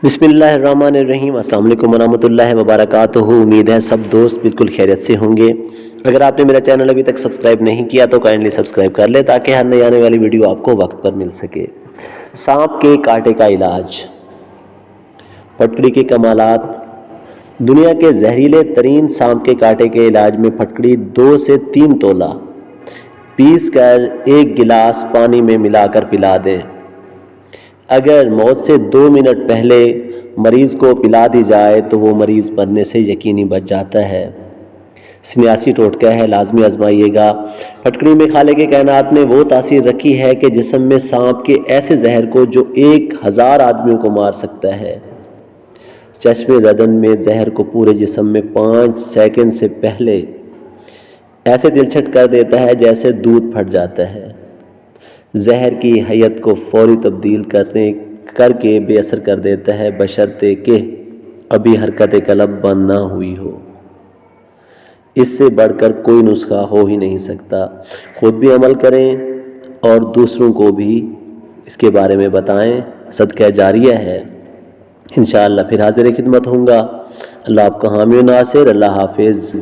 بسم اللہ الرحمن الرحیم۔ السلام علیکم ورحمۃ اللہ وبرکاتہ۔ امید ہے سب دوست بالکل خیریت سے ہوں گے۔ اگر آپ نے میرا چینل ابھی تک سبسکرائب نہیں کیا تو کائنڈلی سبسکرائب کر لیں تاکہ ہر نئی آنے والی ویڈیو آپ کو وقت پر مل سکے۔ سانپ کے کاٹے کا علاج، پھٹکڑی کے کمالات۔ دنیا کے زہریلے ترین سانپ کے کاٹے کے علاج میں پھٹکڑی 2 سے 3 تولہ پیس کر 1 گلاس پانی میں ملا کر پلا دیں۔ اگر موت سے 2 منٹ پہلے مریض کو پلا دی جائے تو وہ مریض مرنے سے یقینی بچ جاتا ہے۔ سنیاسی ٹوٹکا ہے، لازمی آزمائیے گا۔ پھٹکڑی میں خالق کائنات نے وہ تاثیر رکھی ہے کہ جسم میں سانپ کے ایسے زہر کو جو 1000 آدمیوں کو مار سکتا ہے، چشم زدن میں زہر کو پورے جسم میں 5 سیکنڈ سے پہلے ایسے دلچسپ کر دیتا ہے جیسے دودھ پھٹ جاتا ہے۔ زہر کی حیت کو فوری تبدیل کر کے بے اثر کر دیتا ہے، بشرطے کہ ابھی حرکت قلب بند نہ ہوئی ہو۔ اس سے بڑھ کر کوئی نسخہ ہو ہی نہیں سکتا۔ خود بھی عمل کریں اور دوسروں کو بھی اس کے بارے میں بتائیں، صدقہ جاریہ ہے۔ انشاءاللہ پھر حاضر خدمت ہوں گا۔ اللہ آپ کا حامی و ناصر۔ اللہ حافظ۔